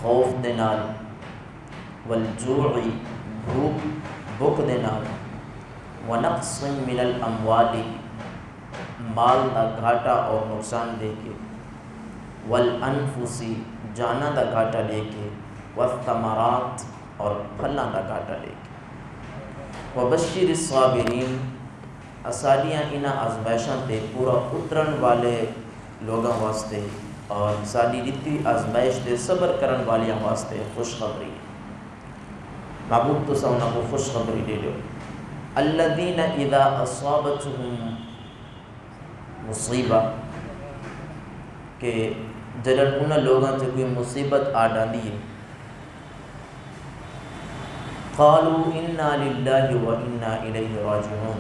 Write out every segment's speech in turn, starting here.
خوف دے نال، والجوع بھوک بھوک دے نال، ونقص من الاموال مال دا گھاٹا اور نقصان دے کے، والانفس جانا دا گھاٹا لے کے، والثمرات اور پھلاں دا گھاٹا لے کے، وبشر الصابرین اسالیاں انہاں آزمائشاں تے پورا اترن والے لوگاں واسطے اور ساری دتی آزمائش تے صبر کرن والیاں واسطے خوشخبری ہے۔ محبوب تو انہاں کو خوشخبری دے دو، الذین اذا اصابتهم مصیبہ، کہ جڑن انہاں لوگاں تے کوئی مصیبت آ ڈاندی ہے، قالوا انا للہ و انا الیہ راجعون،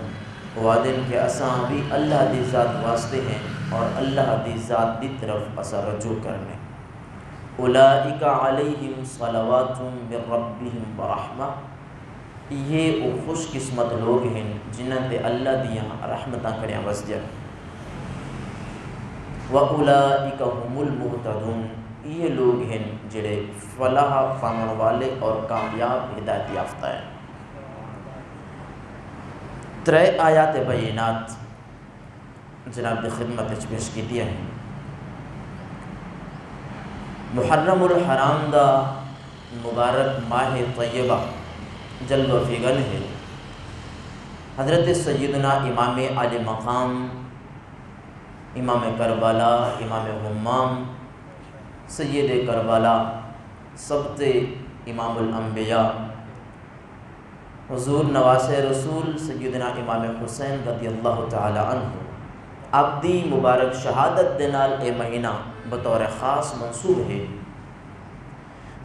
وعدن کہ اساں بھی اللہ دی ذات واسطے ہیں اور اللہ دی ذات دی طرف اساں رجوع کرنے۔ اولئک علیہم صلوات من ربہم ورحمہ، یہ وہ خوش قسمت لوگ ہیں جنہاں تے اللہ دیاں رحمتاں کھڑیاں وسدیاں، وَأُولَئِكَ هُمُ الْمُهْتَدُونَ، یہ لوگ ہیں جڑے فلاح پاون والے اور کامیاب ہدایت یافتہ ہیں۔ ترے آیات بینات جناب دی خدمت وچ پیش کیتیاں ہیں۔ محرم الحرام دا مبارک ماہ طیبہ جلوہ فیگن ہے۔ حضرت سیدنا امام عالی مقام، امام کربلا، امام حمام، سید کربلا، سبت امام الانبیاء، حضور نواس رسول سیدنا امام حسین رضی اللہ تعالی عنہ، آپ دی مبارک شہادت دے نال اے مہینہ بطور خاص منصوب ہے۔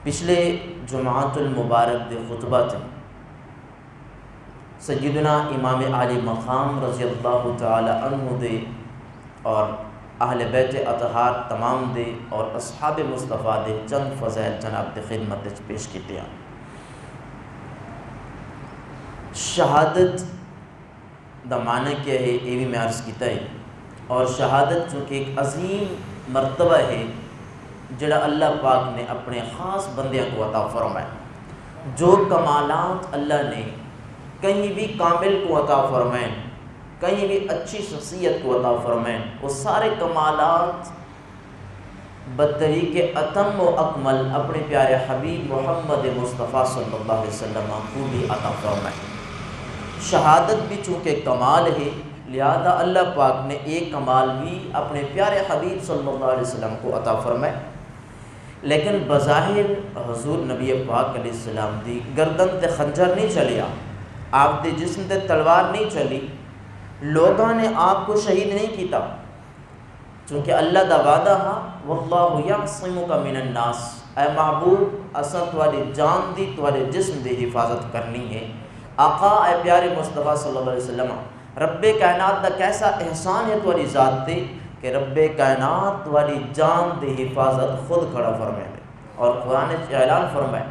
پچھلے جمعۃ المبارک دے خطبہ تے سیدنا امام عالی مقام رضی اللہ تعالی عنہ دے اور اہل بیت اطہار تمام دے اور اصحاب مصطفیٰ دے چند فضائل جناب دے خدمت وچ پیش کیتے ہیں۔ شہادت دا معنی کیا ہے یہ بھی میں عرض کیتا ہے، اور شہادت چونکہ ایک عظیم مرتبہ ہے جڑا اللہ پاک نے اپنے خاص بندیاں کو عطا فرمایا۔ جو کمالات اللہ نے کہیں بھی کامل کو عطا فرمائیں، کہیں بھی اچھی شخصیت کو عطا فرمائیں، وہ سارے کمالات بطریق اتم و اکمل اپنے پیارے حبیب محمد مصطفیٰ صلی اللہ علیہ وسلم کو بھی عطا فرمائیں۔ شہادت بھی چونکہ کمال ہے، لہذا اللہ پاک نے ایک کمال بھی اپنے پیارے حبیب صلی اللہ علیہ وسلم کو عطا فرمائے۔ لیکن بظاہر حضور نبی پاک علیہ السلام دی گردن تے خنجر نہیں چلیا، آپ دے جسم تے تلوار نہیں چلی، لوگاں نے آپ کو شہید نہیں کیتا، چونکہ اللہ دا وعدہ ہاں واللہ یعصمک من الناس، اے محبوب اساں تواڈی جان دی تواڈے جسم دی حفاظت کرنی ہے۔ آقا اے پیارے مصطفیٰ صلی اللہ علیہ وسلم، رب کائنات دا کیسا احسان ہے تواڈی ذات تے کہ رب کائنات تواڈی جان دی حفاظت خود کھڑا فرمائے دے، اور قرآن وچ اعلان فرمائے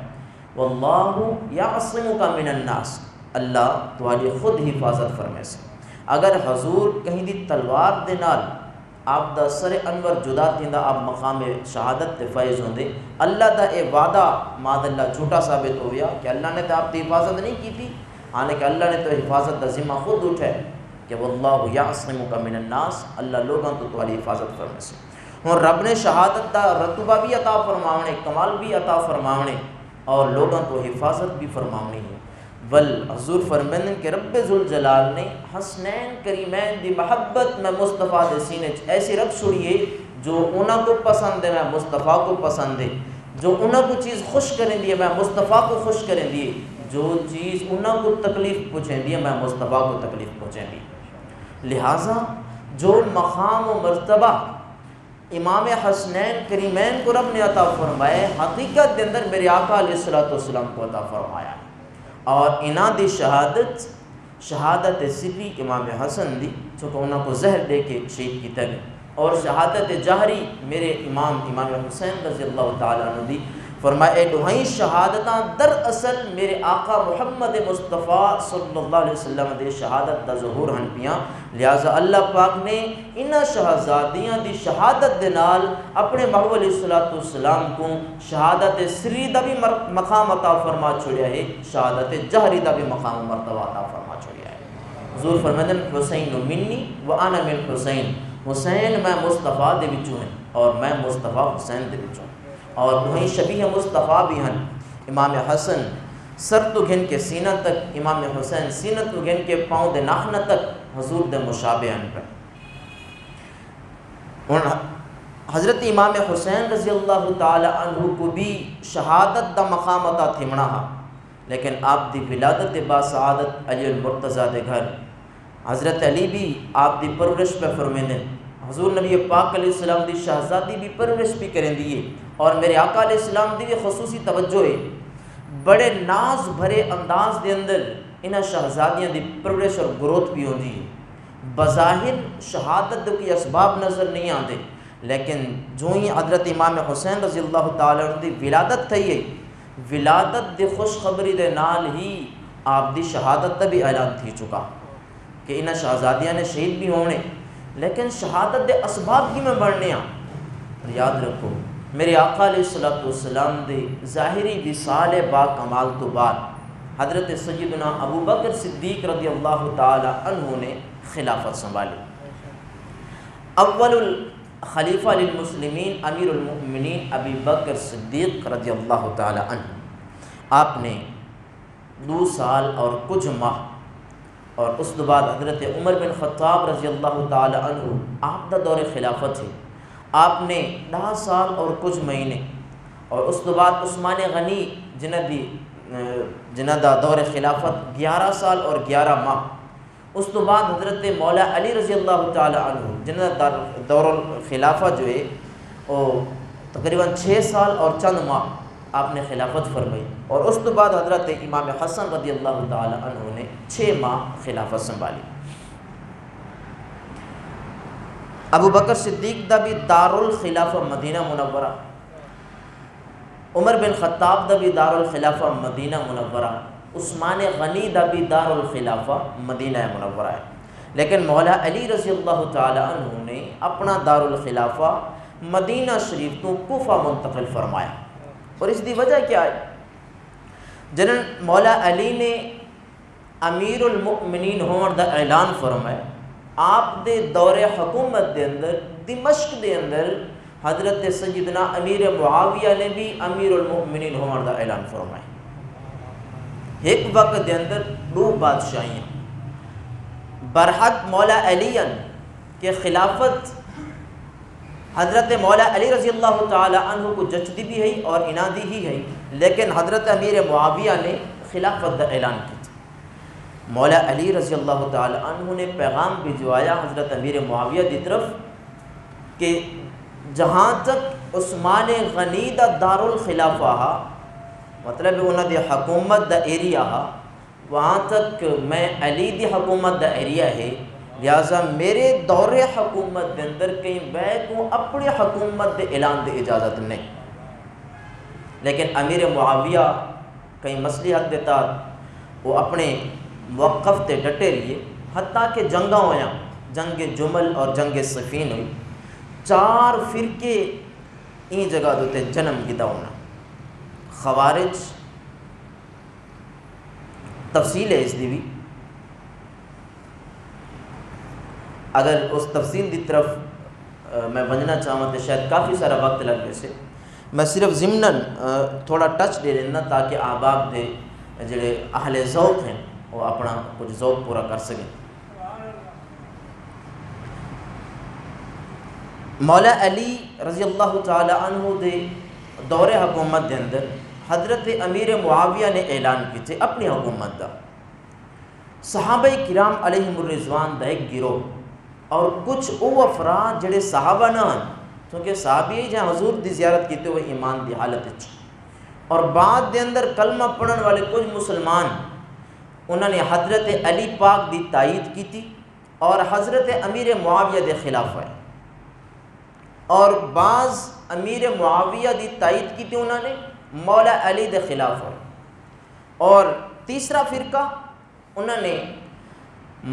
واللہ یعصمک من الناس، اللہ تواڈی خود حفاظت فرمائے سے۔ اگر حضور کہیں دی تلوار دے نال آپ دا سر انور جدا تھیندا، آپ مقام شہادت تے فائز ہوندے، اللہ دا اے وعدہ معاذ اللہ جھوٹا ثابت ہو گیا کہ اللہ نے تو آپ دی حفاظت نہیں کی تھی، حالانکہ اللہ نے تو حفاظت دا ذمہ خود اٹھائے کہ واللہ یعصمک من الناس، اللہ لوگاں تو تمہاری حفاظت فرمائے سے۔ اور رب نے شہادت دا رتبہ بھی عطا فرماونے، کمال بھی عطا فرماونے اور لوگاں تو حفاظت بھی فرماونی ہے۔ بل حضور فرمائیں کہ رب ذوالجلال نے حسنین کریمین دی محبت میں مصطفیٰ دے سینے ایسی رکھ چھوڑی ہے جو انہاں کو پسند ہے میں مصطفیٰ کو پسند ہے، جو انہاں کو چیز خوش کریں دی ہے میں مصطفیٰ کو خوش کریں دی ہے، جو چیز انہاں کو تکلیف پہنچیں دی ہے میں مصطفیٰ کو تکلیف پہنچیں دی۔ لہٰذا جو مقام و مرتبہ امام حسنین کریمین کو رب نے عطا فرمائے، حقیقت دے اندر میرے آقا علیہ السلام کو عطا فرمایا ہے، اور انہاں دی شہادت سری امام حسن دی چونکہ انہاں کو زہر دے کے شہید کیتا گیا، اور شہادت جہری میرے امام حسین رضی اللہ تعالیٰ عنہ دی فرمایا اے دوہیں شہادتاں در اصل میرے آقا محمد مصطفیٰ صلی اللہ علیہ وسلم دے شہادت دا ظہور ہن پیاں، لہٰذا اللہ پاک نے انہاں شہزادیاں دی شہادت دے نال اپنے محبوب علیہ السلام کو شہادت سری دا بھی مقام عطا فرما چھوڑیا ہے، شہادت جہری دا بھی مقام و مرتبہ عطا فرما چھوڑیا ہے۔ حضور فرمائے حسین منی و انا من حسین، حسین میں مصطفیٰ دے وچوں ہیں اور میں مصطفیٰ حسین دے وچوں، اور وہیں شبیہ مصطفیٰ بھی ہیں۔ امام حسن سر تو گھن کے سینہ تک، امام حسین سینہ تو گھن کے پاؤں دے ناخنہ تک حضور دے مشابہ ہیں پر۔ حضرت امام حسین رضی اللہ تعالی عنہ کو بھی شہادت دا مقام عطا تھمنا ہا، لیکن آپ دی ولادت با سعادت علی المرتضیٰ دے گھر، حضرت علی بھی آپ دی پرورش پہ فرمیندے، حضور نبی پاک علیہ السلام دی شہزادی بھی پرورش بھی کریں دیئے، اور میرے آقا علیہ السلام دی بھی خصوصی توجہ ہے، بڑے ناز بھرے انداز دے اندر انہاں شہزادیاں دی پرورش اور گروتھ بھی ہوں دی۔ بظاہر شہادت دے کوئی اسباب نظر نہیں آتے، لیکن جو ہی حضرت امام حسین رضی اللہ تعالیٰ عنہ دی ولادت تھی ہے، ولادت دی خوشخبری دے نال ہی آپ دی شہادت دا بھی اعلان تھی چکا کہ انہاں شہزادیاں نے شہید بھی ہونے، لیکن شہادت دے اسباب کی میں بڑھنے ہیں۔ یاد رکھو میرے آقا علیہ السلام دے ظاہری وصال با کمال تو بعد حضرت سیدنا ابو بکر صدیق رضی اللہ تعالی عنہ نے خلافت سنبھالی۔ اول الخلیفہ للمسلمین امیر المؤمنین ابی بکر صدیق رضی اللہ تعالی عنہ، آپ نے 2 سال اور کچھ ماہ، اور اس کے بعد حضرت عمر بن خطاب رضی اللہ تعالی عنہ آپ دا دور خلافت ہے، آپ نے 10 سال اور کچھ مہینے، اور اس کے بعد عثمان غنی جنہ دا دور خلافت 11 سال اور 11 ماہ، اس کے بعد حضرت مولا علی رضی اللہ تعالی عنہ جنہ دا دور خلافہ جو ہے وہ تقریباً 6 سال اور چند ماہ آپ نے خلافت فرمائی، اور اس کے بعد حضرت امام حسن رضی اللہ تعالی عنہ نے 6 ماہ خلافت سنبھالی۔ ابو بکر صدیق دا بھی دارالخلافہ مدینہ منورہ، عمر بن خطاب دا بھی دارالخلافہ مدینہ منورہ، عثمان غنی دا بھی دارالخلافہ مدینہ منورہ ہے، لیکن مولا علی رضی اللہ تعالی عنہ نے اپنا دارالخلافہ مدینہ شریف تو کوفہ منتقل فرمایا، اور اس دی وجہ کیا ہے؟ جنہاں مولا علی نے امیر المؤمنین ہون دا اعلان فرمایا، آپ دے دور حکومت دے اندر دمشق دے اندر حضرت سیدنا امیر معاویہ نے بھی امیر المؤمنین ہون دا اعلان فرمایا۔ ایک وقت دے اندر 2 بادشاہیاں برحق مولا علی کے خلافت حضرت مولا علی رضی اللہ تعالی عنہ کو جچدی بھی ہے اور انادی ہی ہے، لیکن حضرت امیر معاویہ نے خلافت دا اعلان کی۔ مولا علی رضی اللہ تعالی عنہ نے پیغام بھجوایا حضرت امیر معاویہ دی طرف کہ جہاں تک عثمان غنی دا دارالخلافہ ہا، مطلب انہاں دی حکومت دا ایریا ہا، وہاں تک میں علی دی حکومت دا ایریا ہے، لہٰذا میرے دور حکومت دے اندر کہیں بے کو اپنی حکومت دے اعلان دے اجازت نہیں، لیکن امیر معاویہ کہیں مصلحت دیتا وہ اپنے موقف تے ڈٹے رہیے، حتیٰ کہ جنگاں ہویاں، جنگ جمل اور جنگ صفین ہوئی، 4 فرقے این جگہ دوتے جنم گدا ہونا۔ خوارج تفصیل ہے اس دی بھی، اگر اس تفصیل دی طرف میں ونجنا چاہوں تو شاید کافی سارا وقت لگ گئے سے، میں صرف ضمناً تھوڑا ٹچ دے لینا تاکہ احباب دے جڑے اہل ذوق ہیں وہ اپنا کچھ ذوق پورا کر سکیں۔ مولا علی رضی اللہ تعالی عنہ دے دور حکومت دے اندر حضرت امیر معاویہ نے اعلان کی تھے اپنی حکومت دا، صحابہ کرام علیہم الرضوان دا ایک گروہ اور کچھ او افراد جڑے صحابہ نہ ہیں، کیونکہ صحابی جہاں حضور دی زیارت کیتے ہوئے ایمان دی حالت اچھی، اور بعد دے اندر کلمہ پڑھن والے کچھ مسلمان انہوں نے حضرت علی پاک دی تائید کی تھی اور حضرت امیر معاویہ دے خلاف ہے، اور بعض امیر معاویہ دی تائید کی تھی انہوں نے، مولا علی دے خلاف ہوئے. اور تیسرا فرقہ انہوں نے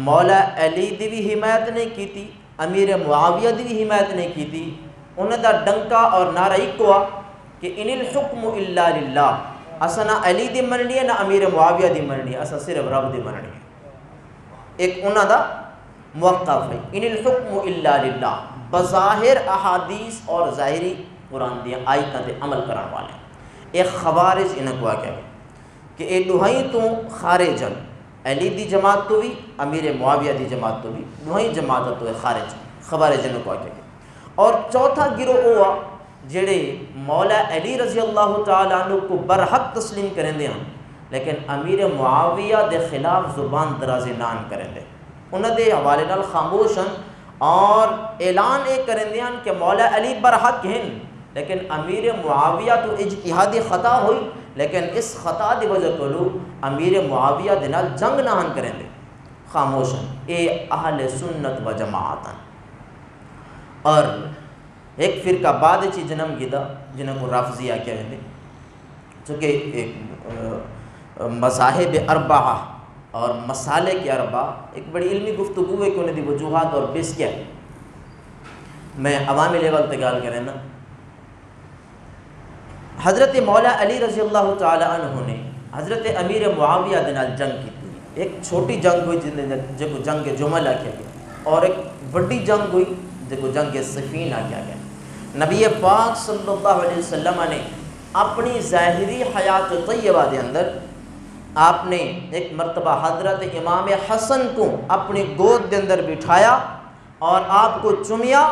مولا علی دی بھی حمایت نہیں کی تھی, امیر معاویہ دی بھی حمایت نہیں کی تھی. انہوں دا ڈنکا اور نعرہ ایک ہوا کہ ان الحکم الا للہ, اسا نہ علی دی مننی ہے نہ امیر معاویہ دی مننی ہے, اسا صرف رب دی مننی ہے. ایک انہوں دا موقف ہے ان الحکم الا للہ, بظاہر احادیث اور ظاہری قرآن دی آیتاں تے عمل کرن والے. ایک خوارج انہاں کو آگیا کہ اے دوہائی تو خارجن, علی دی جماعت تو بھی امیر معاویہ دی جماعت تو بھی دوہائی جماعت تو خارج, خوارج انہاں کو آگیا. اور چوتھا گروہ ہوا جڑے مولا علی رضی اللہ تعالیٰ عنہ کو برحق تسلیم کریں دے ہیں لیکن امیر معاویہ دے خلاف زبان درازی نان کریں دے. انہوں دے حوالے نال خاموش ہیں اور اعلان ایک کریں دے ہیں کہ مولا علی برحق ہیں لیکن امیر معاویہ تو اجتہادی خطا ہوئی, لیکن اس خطا دی وجہ تو لو امیر معاویہ دے نال جنگ نہ کریں دے, خاموش ہیں. اے اہل سنت و جماعت ہیں. اور ایک فرقہ بعد چی جنم گیدہ جنہوں کو رافضیہ کیا ہیں, چونکہ ایک مذاہب اربعہ اور مسالک اربعہ ایک بڑی علمی گفتگو ہے کہ انہیں دی وجوہات اور بیس کیا ہے. میں عوامی لیول پہ گال کریں نا, حضرت مولا علی رضی اللہ تعالی عنہ نے حضرت امیر معاویہ دنال جنگ کی تھی. ایک چھوٹی جنگ ہوئی جن کو جنگ جمل آکیا گیا, اور ایک بڑی جنگ ہوئی جن کو جنگ صفین آکیا گیا. نبی پاک صلی اللہ علیہ وسلم نے اپنی ظاہری حیات طیبہ دے اندر آپ نے ایک مرتبہ حضرت امام حسن کو اپنی گود دے اندر بٹھایا اور آپ کو چمیا,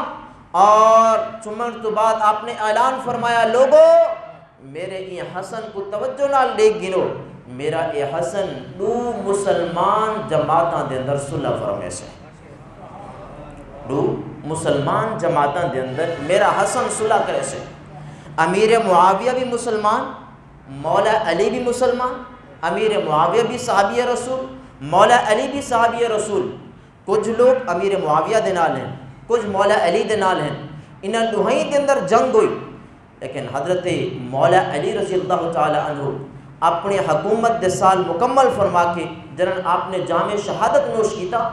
اور چمن تو بعد آپ نے اعلان فرمایا, لوگو میرے یہ حسن کو توجہ نال لے گنو, میرا اے حسن دو مسلمان جماعتاں دے اندر صلح فرمے سے, دو مسلمان جماعتاں دے اندر میرا حسن صلح کرے سے. امیر معاویہ بھی مسلمان, مولا علی بھی مسلمان, امیر معاویہ بھی صحابی رسول, مولا علی بھی صحابی رسول. کچھ لوگ امیر معاویہ دے نال ہیں, کچھ مولا علی دے نال ہیں. انہاں دوہائی دے اندر جنگ ہوئی, لیکن حضرت مولا علی رضی اللہ تعالی عنہ اپنی حکومت دے سال مکمل فرما کے جنہاں آپ نے جام شہادت نوش کیتا,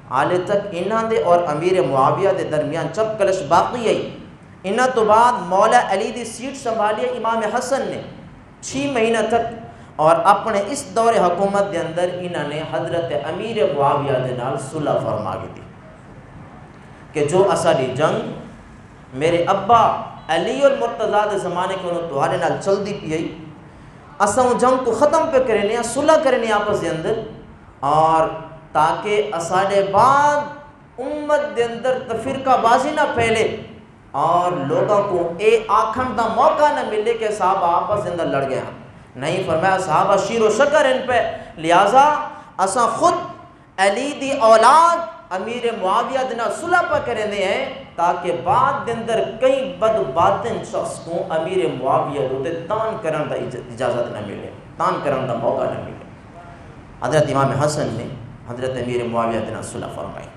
حالے تک انہاں دے اور امیر معاویہ دے درمیان چپ کلش باقی آئی. انہاں تو بعد مولا علی دی سیٹ سنبھالی امام حسن نے 6 مہینہ تک, اور اپنے اس دور حکومت دے اندر انہاں نے حضرت امیر معاویہ دے نال صلح فرما دی کہ جو اساڈی جنگ میرے ابا علی المرتضیٰ دے زمانے کے انہوں تہاڈے نال چل دی پی آئی, اساں جنگ کو ختم پہ کرنے ہیں, صلح کرنے آپس دے اندر, اور تاکہ اساڈے بعد امت دے اندر تفرقہ بازی نہ پھیلے اور لوگوں کو اے آکھن دا موقع نہ ملے کہ صحابہ آپس دے اندر لڑ گئے ہیں. نہیں فرمایا صحابہ شیر و شکر ان پہ, لہٰذا اساں خود علی دی اولاد امیر معاویہ دے نال صلح پہ کرنے ہیں تاکہ بعد دے اندر کئی بد باطن شخص کو امیر معاویہ دے تان کرن دا اجازت نہ ملے, تان کرن دا موقع نہ ملے. حضرت امام حسن نے حضرت امیر معاویہ دے نال صلح فرمائی.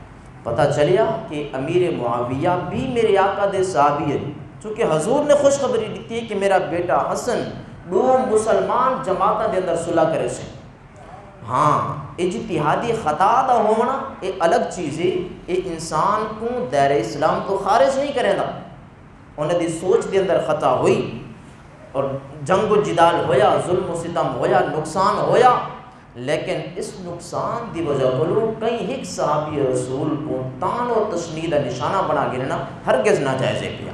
پتہ چلیا کہ امیر معاویہ بھی میرے آقا دے صحابی ہے, چونکہ حضور نے خوشخبری دیتی ہے کہ میرا بیٹا حسن دو مسلمان جماعتاں دے اندر صلح کرے سے. ہاں اجتہادی خطا دا ہونا ایک الگ چیز ہے, ایک انسان کو دائرہ اسلام تو خارج نہیں کرے گا. انہیں دی سوچ دے اندر خطا ہوئی اور جنگ و جدال ہویا, ظلم و ستم ہویا, نقصان ہویا, لیکن اس نقصان دی وجہ کو کئی ایک صحابی رسول کو تان و تشنید نشانہ بنا گرنا ہرگز ناجائز کیا.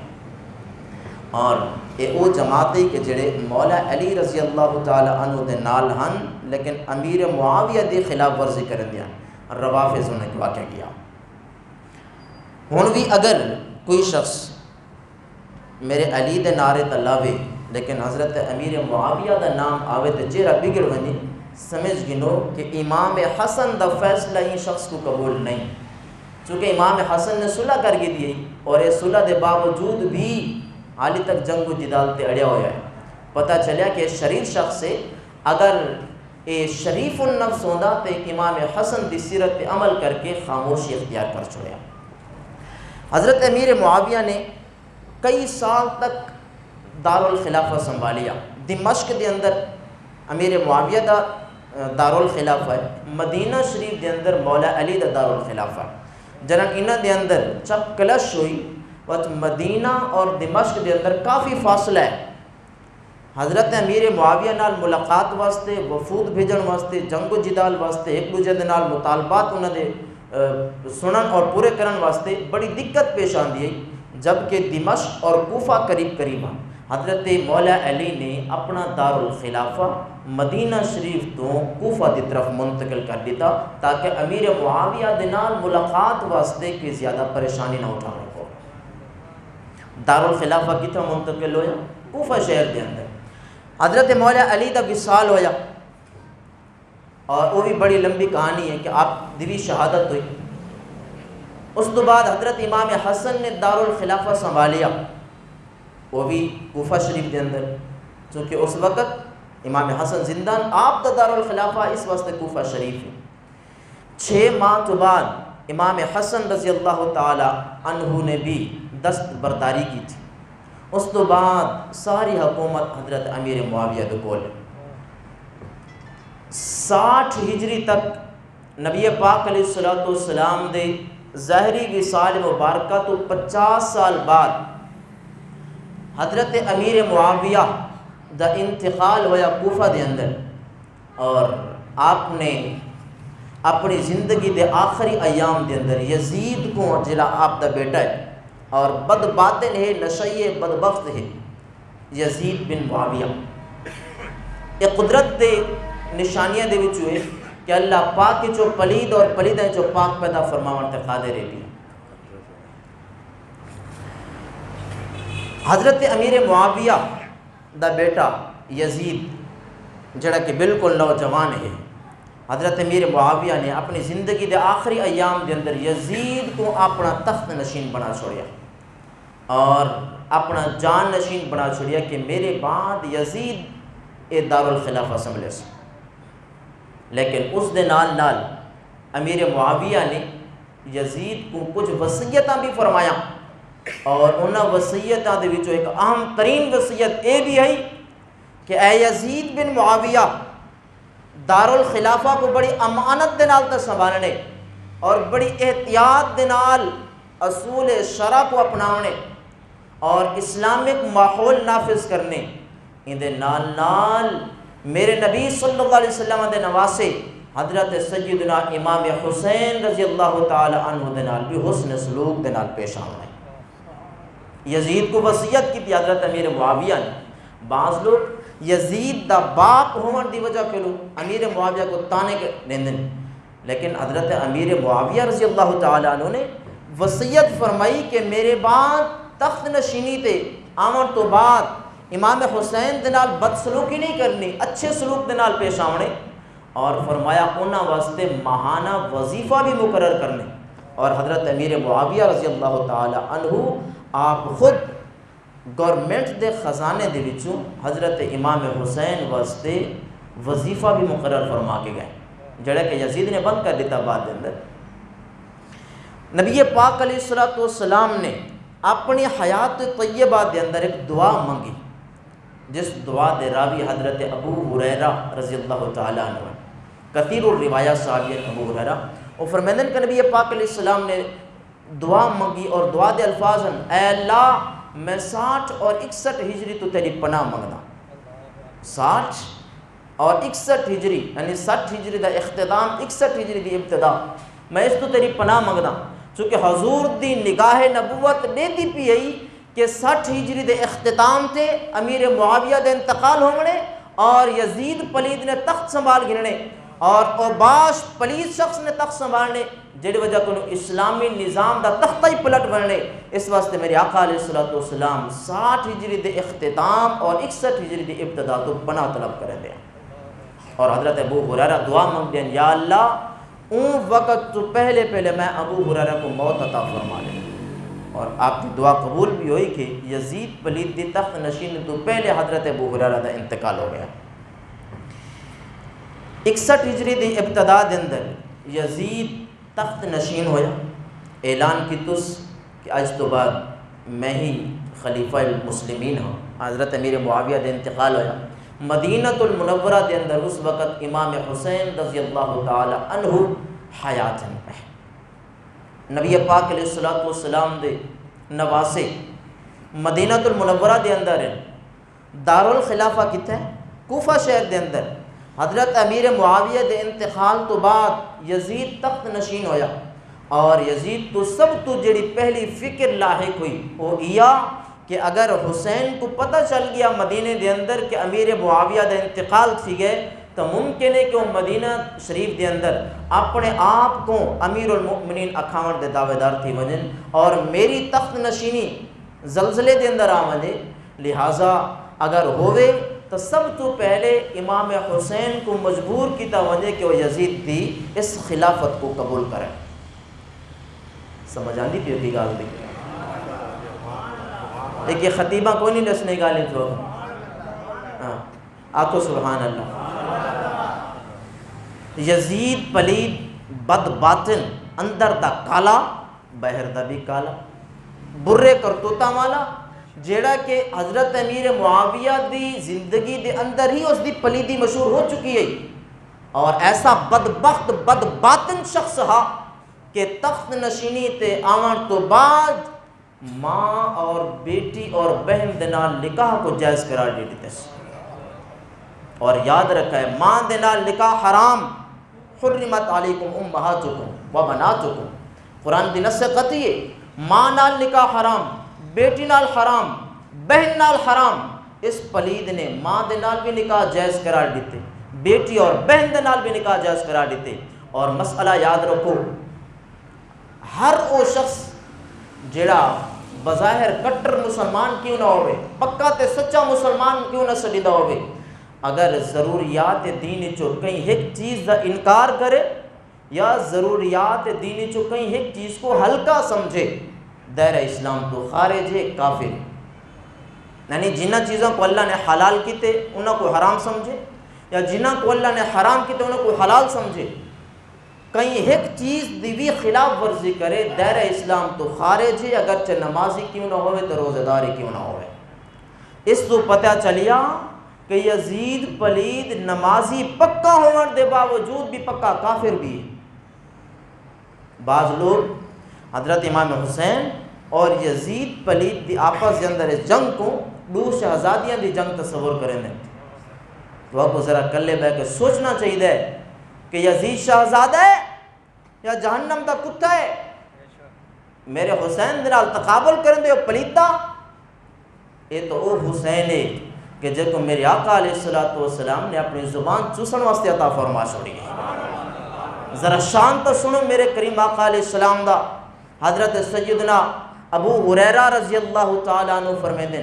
اور اے او جماعتی کہ جڑے مولا علی رضی اللہ تعالی عنہ دے نال ہن لیکن امیر معاویہ دی خلاف ورزی کرن دیا, روافض نے واقع کیا. ہن بھی اگر کوئی شخص میرے علی دے نعرے تے لاوے لیکن حضرت امیر معاویہ دا نام آوے تے چہرہ بگڑ ونجے, سمجھ گنو کہ امام حسن دا فیصلہ ہی شخص کو قبول نہیں, چونکہ امام حسن نے صلح کر کے دی اور یہ صلح دے باوجود بھی حالی تک جنگ و جدال تے اڑیا ہوا ہے. پتہ چلیا کہ شریر شخص سے اگر اے شریف النفس ہوندا تے امام حسن دی سیرت پہ عمل کر کے خاموشی اختیار کر چھوڑیا. حضرت امیر معاویہ نے کئی سال تک دارالخلافہ سنبھالیا. دمشق دے اندر امیر معاویہ دا دارالخلافہ ہے, مدینہ شریف دے اندر مولا علی دا دارالخلافہ ہے. جناب انہاں دے اندر جب کلش ہوئی وقت مدینہ اور دمشق دے اندر کافی فاصلہ ہے. حضرت امیر معاویہ نال ملاقات واسطے, وفود بھیجن واسطے, جنگ و جدال واسطے, ایک دوجے دے نال مطالبات انہاں دے سنن اور پورے کرن واسطے بڑی دقت پیش آندی ہے. جبکہ دمشق اور کوفہ قریب قریب ہیں. حضرت مولا علی نے اپنا دارالخلافہ مدینہ شریف تو کوفہ دی طرف منتقل کر دیتا تاکہ امیر معاویہ دے نال ملاقات واسطے کوئی زیادہ پریشانی نہ اٹھانا پو. دارالخلافہ کتنا منتقل ہویا؟ کوفہ شہر دے اندر. حضرت مولا علی دا وصال ہویا اور وہ بھی بڑی لمبی کہانی ہے کہ آپ دی شہادت ہوئی. اس تو بعد حضرت امام حسن نے دارالخلافہ سنبھالیا, وہ بھی کوفہ شریف دے اندر, چونکہ اس وقت امام حسن زندہ, آپ دا دارالخلافہ اس واسطے کوفہ شریف ہے. 6 ماہ تو بعد امام حسن رضی اللہ تعالی عنہ نے بھی دست برداری کی تھی. اس تو بعد ساری حکومت حضرت امیر معاویہ دے کول. 60 ہجری تک نبی پاک علیہ السلام دے ظاہری وصال مبارکہ تو 50 سال بعد حضرت امیر معاویہ دا انتقال ہویا کوفہ دے اندر, اور آپ نے اپنی زندگی دے آخری ایام دے اندر یزید کو جڑا آپ دا بیٹا ہے اور بد باطن ہے, نشئی بدبخت ہے, یزید بن معاویہ, یہ قدرت دے نشانیاں دے وچوں ہے کہ اللہ پاک کی جو پلید اور پلید ہیں جو پاک پیدا فرماون تے قادر ہے بھی. حضرت امیر معاویہ دا بیٹا یزید جڑا کہ بالکل نوجوان ہے, حضرت امیر معاویہ نے اپنی زندگی دے آخری ایام دے اندر یزید کو اپنا تخت نشین بنا چھوڑیا اور اپنا جان نشین بنا چھوڑیا کہ میرے بعد یزید اے دارالخلافہ سنبھلے سے. لیکن اس دے نال نال امیر معاویہ نے یزید کو کچھ وصیتاں بھی فرمایا, اور انہاں وصیتاں دے وچوں ایک اہم ترین وصیت اے بھی ہے کہ اے یزید بن معاویہ دارالخلافہ کو بڑی امانت دے نال تے سنبھالنے اور بڑی احتیاط دے نال اصول شرع کو اپناونے اور اسلامک ماحول نافذ کرنے. ان دے نال نال میرے نبی صلی اللہ علیہ وسلم دے نواسے حضرت سیدنا امام حسین رضی اللہ تعالی عنہ دے نال بھی حسن سلوک دے نال پیش آنا ہے. یزید کو وصیت کی تھی حضرت امیر معاویہ نے. بعض لوگ یزید دا باپ ہون دی وجہ کے لوگ امیر معاویہ کو تانے کے لیندن, لیکن حضرت امیر معاویہ رضی اللہ تعالی عنہ نے وصیت فرمائی کہ میرے بعد تخت نشینی تے آمن تو بعد امام حسین دے نال بدسلوکی نہیں کرنی, اچھے سلوک دے نال پیش آونے, اور فرمایا انہاں واسطے ماہانہ وظیفہ بھی مقرر کرنے. اور حضرت امیر معاویہ رضی اللہ تعالی عنہ آپ خود گورنمنٹ دے خزانے دے وچوں حضرت امام حسین واسطے وظیفہ بھی مقرر فرما کے گئے, جڑا کہ یزید نے بند کر دیتا بعد دے اندر. نبی پاک علیہ السلام نے اپنی حیات طیبہ دے اندر ایک دعا منگی, جس دعا دے راوی حضرت ابو ہریرہ رضی اللہ تعالیٰ عنہ, کثیر الروایہ صحابی ابو ہریرہ, اور فرمیدن کہ نبی پاک علیہ السلام نے دعا منگی اور دعا دے الفاظ ہیں, اے اللہ میں 60 اور 61 ہجری تو تیری پناہ منگدا. 60 اور 61 ہجری یعنی 60 ہجری دا اختتام 61 ہجری دی ابتدا, میں اس تو تیری پناہ منگدا, چونکہ حضور دی نگاہ نبوت نے دی پی آئی کہ 60 ہجری دے اختتام تے امیر معاویہ دے انتقال ہونے اور یزید پلید نے تخت سنبھال گرنے اور اوباش پلید شخص نے تخت سنبھالنے, جڑی وجہ کو اسلامی نظام دا تختہ ہی پلٹ بننے. اس واسطے میرے آقا علیہ السلام 60 ہجری دے اختتام اور 61 ہجری دے ابتدا تو پناہ طلب کرے دیں, اور حضرت ابو ہریرہ دعا منگ دیں, یا اللہ اون وقت تو پہلے میں ابو ہریرہ کو موت عطا فرما لیں. اور آپ کی دعا قبول بھی ہوئی کہ یزید پلید دی تخت نشین تو پہلے حضرت ابو ہریرہ دا انتقال ہو گیا. 61 ہجری دی ابتدا دے اندر یزید تخت نشین ہویا, اعلان کی تس کہ اج تو بعد میں ہی خلیفہ المسلمین ہوں, حضرت امیر معاویہ دے انتقال ہویا، مدینہ المنورہ دے اندر اس وقت امام حسین رضی اللہ تعالی عنہ حیات ہیں۔ نبی پاک علیہ الصلوۃ والسلام دے نواسے مدینہ المنورہ دے اندر ہیں۔ دارالخلافہ کتنے ہے؟ کوفہ شہر دے اندر۔ حضرت امیر معاویہ دے انتقال تو بعد یزید تخت نشین ہویا، اور یزید تو سب تو جڑی پہلی فکر لاحق ہوئی وہ یہ کہ اگر حسین کو پتہ چل گیا مدینے دے اندر کہ امیر معاویہ دے انتقال تھی گئے تو ممکن ہے کہ وہ مدینہ شریف دے اندر اپنے آپ کو امیر المؤمنین اکھاون دے دعوے دار تھی وجن اور میری تخت نشینی زلزلے دے اندر آ وجے، لہٰذا اگر ہوئے تو سب تو پہلے امام حسین کو مجبور کیتا وجے کہ وہ یزید دی اس خلافت کو قبول کرے۔ سمجھ آندی پیو کی گال دی؟ ایک یہ خطیبہ کوئی نہیں نسنے گالیں جو آکو سبحان اللہ۔ یزید پلید بد باطن، اندر دا کالا باہر دا بھی کالا، برے کرتوتا والا، جیڑا کہ حضرت امیر معاویہ دی زندگی دے اندر ہی اس دی پلیدی مشہور ہو چکی ہے، اور ایسا بدبخت بد باطن شخص ہا کہ تخت نشینی تے آوان تو بعد ماں اور بیٹی اور بہن دے نال نکاح کو جائز قرار دے دیتے ہیں۔ اور یاد رکھا ہے ماں دے نال نکاح حرام، حرمت علیکم امہاتکم و بناتکم، قرآن دی نص قطعی ہے، ماں نال نکاح حرام، بیٹی نال حرام، بہن نال حرام۔ اس پلید نے ماں دے نال بھی نکاح جائز قرار دیتے، بیٹی اور بہن دے نال بھی نکاح جائز قرار دیتے۔ اور مسئلہ یاد رکھو، ہر وہ شخص جڑا بظاہر کٹر مسلمان کیوں نہ ہوئے، پکا تے سچا مسلمان کیوں نہ سڈیدہ ہوئے، اگر ضروریات دین چو کہیں ایک چیز دا انکار کرے یا ضروریات دین چو کہیں ایک چیز کو ہلکا سمجھے، دائرہ اسلام تو خارج ہے، کافر۔ یعنی جنہ چیزوں کو اللہ نے حلال کیتے انہوں کو حرام سمجھے، یا جنہ کو اللہ نے حرام کیتے انہوں کو حلال سمجھے، کہیں ایک چیز دی بھی خلاف ورزی کرے، دائرہ اسلام تو خارج ہے، اگرچہ نمازی کیوں نہ ہوئے تو روزہ داری کیوں نہ ہوئے۔ اس تو پتہ چلیا کہ یزید پلید نمازی پکا ہونے دے باوجود بھی پکا کافر بھی ہے۔ بعض لوگ حضرت امام حسین اور یزید پلید دی آپس کے اندر اس جنگ کو دو شہزادیاں دی جنگ تصور کریں دیں، تو آپ کو ذرا کلے بے کے سوچنا چاہیے کہ یزید شہزادہ ہے یا جہنم دا کتا ہے؟ میرے حسین دے نال تقابل کریں دے پلیتا، یہ تو او حسین ہے کہ جے کو میرے آقا علیہ السلام نے اپنی زبان چوسن واسطے عطا فرما چھوڑی ہے۔ ذرا شان تو سنو میرے کریم آقا علیہ السلام دا۔ حضرت سیدنا ابو ہریرہ رضی اللہ تعالیٰ عنہ فرمیندے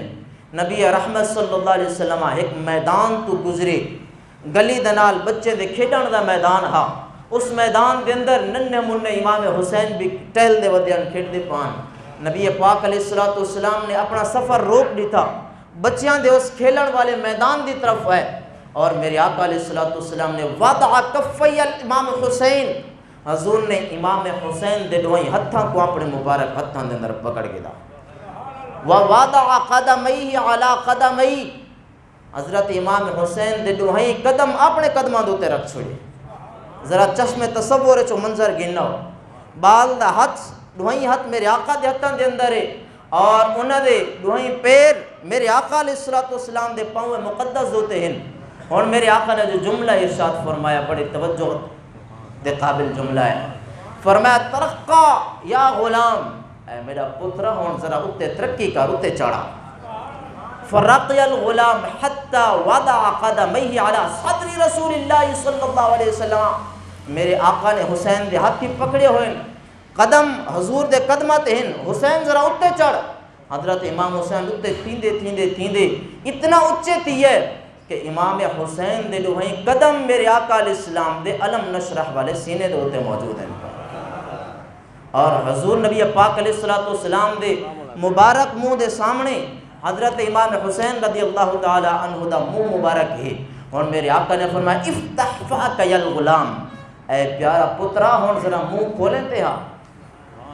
نبی رحمت صلی اللہ علیہ وسلم ایک میدان تو گزرے، گلی دنال بچے دے کھیڈن دا میدان ہا، اس میدان دے اندر ننھے منھے امام حسین بھی ٹہل دے ودیان کھیڈ دے پان۔ نبی پاک علیہ السلام نے اپنا سفر روک دیتا، بچیاں دے اس کھیلن والے میدان دی طرف ہے، اور میرے آقا علیہ السلام نے وضع کفی الامام حسین، حضور نے امام حسین دے دوئیں ہتھاں کو اپنے مبارک ہتھاں دے اندر پکڑ کے دا، ووضع قدمیہ علی قدمیہ، حضرت امام حسین دے دوئیں قدم اپنے قدمہ دوتے رکھ چھوڑے۔ ذرا چشم تصور چو منظر گننا ہو، بال دا ہتھ دوئیں ہتھ میرے آقا دے ہتھاں دے اندر ہے، اور انہاں دے دوئیں پیر میرے آقا علیہ السلام دے پاؤں مقدس ہوتے ہیں۔ اور میرے آقا نے جو جملہ ارشاد فرمایا بڑی توجہ دے قابل جملہ ہے، فرمایا ترقا یا غلام، اے میرا پترہ ہون ذرا اتے ترقی کر، اتے چڑھا۔ فرقی الغلام حتی وضع قدمیہ علی صدر رسول اللہ صلی اللہ علیہ وسلم، میرے آقا نے حسین دے ہاتھ ہی پکڑے ہوئے، قدم حضور دے قدمات ہیں، حسین ذرا اتے چڑھ۔ حضرت امام حسین اتے تھیندے تھیندے تھیندے اتنا اچھے تھی ہے کہ امام حسین دے دوہیں قدم میرے آقا علیہ السلام دے علم نشرح والے سینے دے ہوتے موجود ہیں، اور حضور نبی پاک علیہ السلام دے مبارک منہ دے سامنے حضرت امام حسین رضی اللہ تعالی عنہ دا منہ مبارک ہے، اور میرے آقا نے فرمایا افتح فاک یا الغلام، اے پیارا پترا ہون ذرا منہ کھولیں تے ہاں،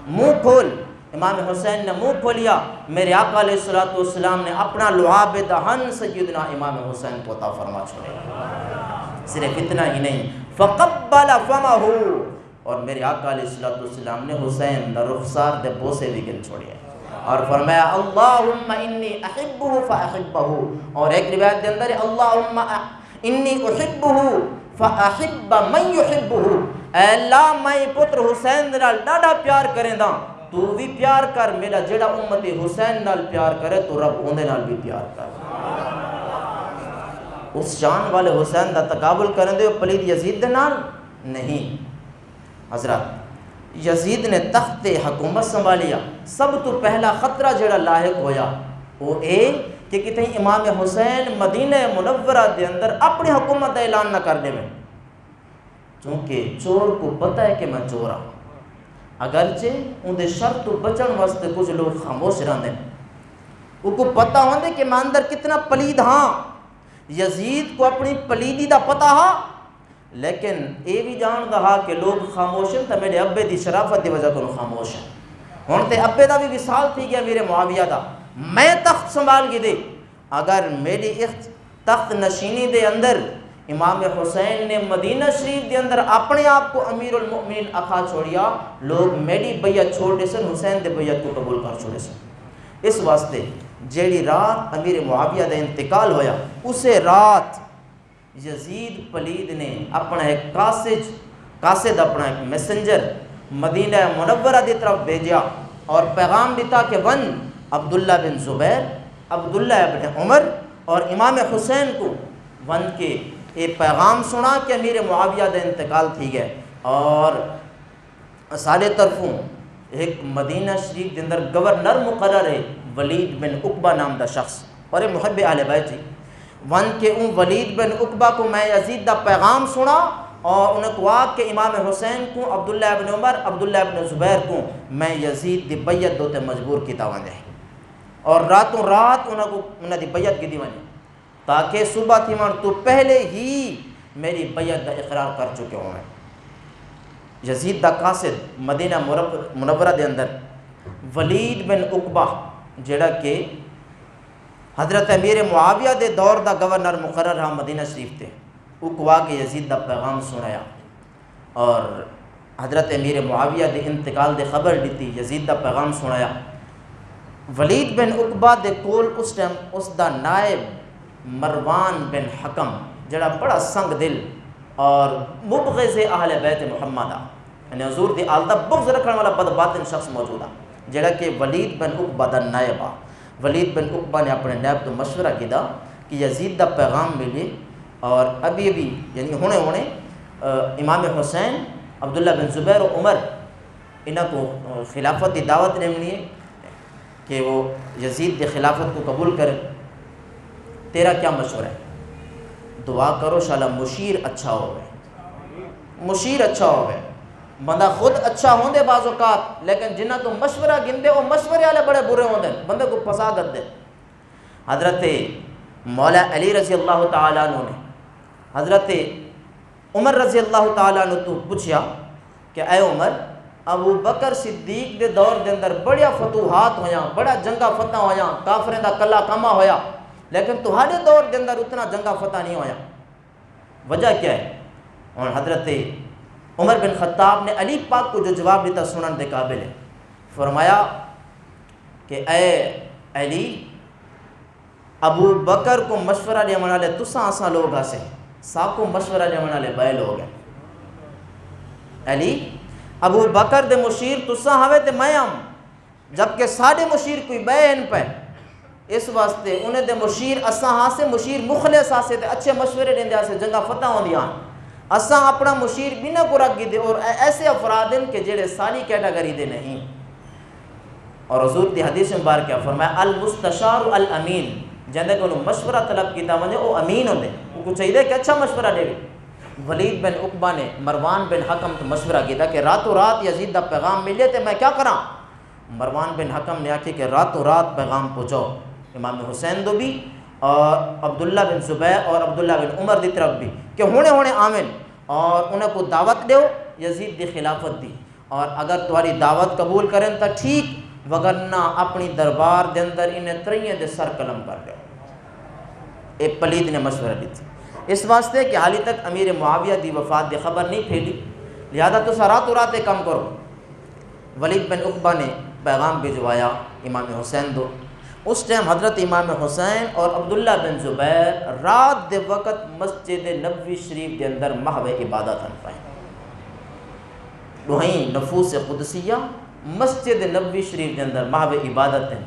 منہ کھول۔ امام حسین نے منہ کھولیا، میرے آقا علیہ الصلوۃ والسلام نے اپنا لعاب دہن سیدنا امام حسین کو عطا فرما چھوڑے۔ صرف اتنا ہی نہیں، فقبل فمہ، اور میرے آقا علیہ الصلوۃ والسلام نے حسین دا رخسار دے بوسے بھی گن چھوڑے اور فرمایا اللہم انی احبہ فاحبہ، اور ایک روایت دے اندر اللہم انی احبہ فاحب من یحبہ، اے اللہ میں پتر حسین نال ڈاڈا پیار کریں دا، تو بھی پیار کر، میرا جڑا امتی حسین نال پیار کرے تو رب اوندے نال بھی پیار کر۔ اس شان والے حسین دا تقابل کرن دے پلید یزید دے نال نہیں۔ حضرت یزید نے تخت حکومت سنبھالیا، سب تو پہلا خطرہ جڑا لاحق ہویا وہ اے کہ کتنے امام حسین مدینہ منورہ دے اندر اپنی حکومت دا اعلان نہ کر دے میں، چونکہ چور کو پتہ ہے کہ میں چور ہوں، اگرچہ ان دے شر تو بچن واسطے کچھ لوگ خاموش رہندے، ان کو پتہ ہوندے کہ میں اندر کتنا پلید ہاں۔ یزید کو اپنی پلیدی دا پتہ ہاں، لیکن اے بھی جان رہا کہ لوگ خاموش ہیں، تو میرے ابے دی شرافت دی وجہ کو خاموش ہیں۔ ہن تے ابے دا بھی وصال تھی گیا میرے معاویہ دا، میں تخت سنبھال کے دے، اگر میری تخت نشینی دے اندر امام حسین نے مدینہ شریف دے اندر اپنے آپ کو امیر المؤمنین اکھا چھوڑیا، لوگ میری بیعت چھوڑ دے سن، حسین دے بیعت کو قبول کر چھوڑے سن۔ اس واسطے جیڑی رات امیر معاویہ دا انتقال ہویا، اسے رات یزید پلید نے اپنا ایک قاصد اپنا ایک میسنجر مدینہ منورہ دی طرف بھیجا اور پیغام دیتا کہ ون عبداللہ بن زبیر، عبداللہ بن عمر اور امام حسین کو ون کے یہ پیغام سنا کہ امیر معاویہ دا انتقال تھی گئے، اور سارے طرفوں ایک مدینہ شریف کے اندر گورنر مقرر ہے ولید بن عقبہ نام دا شخص، اور محب اہل بیت جی ون کے ان ولید بن عقبہ کو میں یزید دا پیغام سنا اور انہیں کہا کہ امام حسین کو، عبداللہ بن عمر، عبداللہ بن زبیر کو میں یزید دی بیعت دوتے مجبور کی تاوان دے، اور راتوں رات انہیں دی بیعت کی دیوانے تاکہ صبح تھی من تو پہلے ہی میری بیعت دا اقرار کر چکے ہوں میں۔ یزید دا قاصد مدینہ منورہ دے اندر ولید بن عقبہ جڑا کہ حضرت امیر معاویہ دے دور دا گورنر مقرر رہا مدینہ شریف تے، وہ کہا کہ یزید دا پیغام سنایا اور حضرت امیر معاویہ دے انتقال دے خبر دیتی، یزید دا پیغام سنایا۔ ولید بن عقبہ دے کول اس ٹائم اس دا نائب مروان بن حکم جڑا بڑا سنگ دل اور مبغض اہل بیت محمد یعنی حضور دی آل دا بغض رکھنے والا بدباطن شخص موجود ہے، جڑا کہ ولید بن عقبہ دا نائب آ۔ ولید بن عقبہ نے اپنے نائب تو مشورہ کیا کہ یزید دا پیغام ملے اور ابھی یعنی ہونے امام حسین، عبداللہ بن زبیر و عمر انہاں کو خلافت دی دعوت لیمنی ہے کہ وہ یزید دی خلافت کو قبول کرے، تیرا کیا مشورہ ہے؟ دعا کرو شاءاللہ مشیر اچھا ہوئے، مشیر اچھا ہوئے، بندہ خود اچھا ہوں دے بعض اوقات، لیکن جنہ تو مشورہ گن دے وہ مشورے والے بڑے برے ہوں دے، بندے کو پھنسا کر دے۔ حضرت مولا علی رضی اللہ تعالیٰ عنہ نے حضرت عمر رضی اللہ تعالیٰ عنہ تو پوچھیا کہ اے عمر، ابو بکر صدیق دے دور دے اندر بڑیا فتوحات ہویاں، بڑا جنگا فتح ہویاں، کافریں دا کلا کما ہویا، لیکن تہاڈے دور دے اندر اتنا جنگا فتح نہیں ہویا، وجہ کیا ہے؟ اور حضرت عمر بن خطاب نے علی پاک کو جو جواب دیتا سنن دے قابل ہے، فرمایا کہ اے علی، ابو بکر کو مشورہ لے منا لے تساں آساں لوگ آسے، ساکو مشورہ لے منا لے بے لوگ ہیں۔ علی ابو بکر دے مشیر تساں ہوئے تے میں ہم، جبکہ ساڑے مشیر کوئی بے ان پہ، اس واسطے انہیں دے مشیر اساں ہاں سے مشیر مخلص آسے تے اچھے مشورے دیں دے آسے جنگا فتح ہوں دیاں، اساں اپنا مشیر بنا کو رکھ گی دے، اور ایسے افراد ہیں کہ جڑے ساری کیٹاگری دے نہیں۔ اور حضور دی حدیث مبارک کیا فرمایا المستشار الامین، جندے کو مشورہ طلب کیتا ونجے او امین ہوندے، وہ کو چاہیے کہ اچھا مشورہ دے۔ ولید بن عقبہ نے مروان بن حکم تو مشورہ کیتا کہ راتوں رات یزید دا پیغام ملے تے میں کیا کراں؟ مروان بن حکم نے آکھی کہ راتوں رات پیغام پہنچاؤ امام حسین دو بھی اور عبداللہ بن زبیر اور عبداللہ بن عمر دی طرف بھی کہ ہونے آمن، اور انہیں کو دعوت دیو یزید دی خلافت دی، اور اگر تمہاری دعوت قبول کریں تو ٹھیک، وگرنہ اپنی دربار دے اندر انہیں ترییں دے سر قلم کر لیا۔ ایک پلید نے مشورہ دی تھی اس واسطے کہ حالی تک امیر معاویہ دی وفات دی خبر نہیں پھیلی، لہذا تو راتوں رات کم کرو۔ ولید بن عقبہ نے پیغام بھجوایا امام حسین دو۔ اس ٹائم حضرت امام حسین اور عبداللہ بن زبیر رات دے وقت مسجد نبوی شریف دے اندر محو عبادت ہن پائیں، دوہیں نفوس قدسیہ مسجد نبوی شریف دے اندر محو عبادت ہیں۔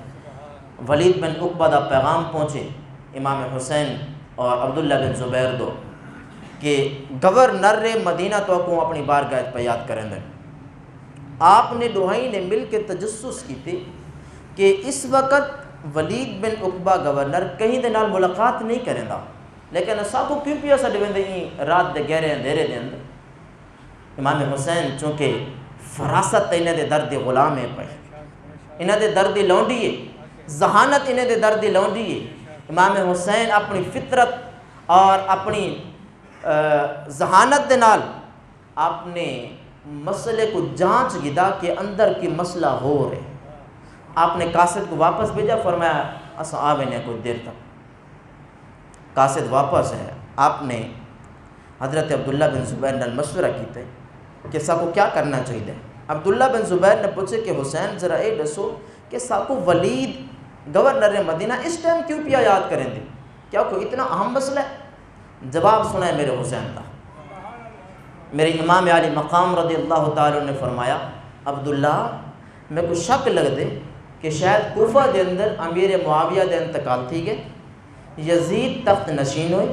ولید بن عقبہ دا پیغام پہنچے امام حسین اور عبداللہ بن زبیر دو کہ گورنر مدینہ تو کو اپنی بارگاہ پہ یاد کریں دیں۔ آپ نے دوہیں نے مل کے تجسس کی تھی کہ اس وقت ولید بن عقبہ گورنر کہیں دے نال ملاقات نہیں کریں دا، لیکن اسا کو کیوں پیا سا ڈویں دیں رات دے گہرے اندھیرے دے اندر۔ امام حسین چونکہ فراست انہیں دے درد غلام ہے پہ، انہیں دے درد لونڈی ہے، ذہانت انہیں دے درد لونڈی ہے۔ امام حسین اپنی فطرت اور اپنی ذہانت دے نال آپ نے مسئلے کو جانچ گدا کہ اندر کی مسئلہ ہو رہے۔ آپ نے قاصد کو واپس بھیجا، فرمایا اسا آوے نے کچھ دیر تک۔ قاصد واپس ہے، آپ نے حضرت عبداللہ بن زبیر نے مشورہ کیتا ہے کہ سا کو کیا کرنا چاہیے۔ عبداللہ بن زبیر نے پوچھے کہ حسین ذرا اے دسو کہ سا کو ولید گورنر مدینہ اس ٹائم کیوں پیا یاد کریں دے، کیا کوئی اتنا اہم مسئلہ ہے؟ جواب سنا ہے میرے حسین کا۔ میرے امام علی مقام رضی اللہ تعالیٰ نے فرمایا عبداللہ میں کو شک لگ دے کہ شاید کوفہ دے اندر امیر معاویہ دے انتقال تھی گئے، یزید تخت نشین ہوئے،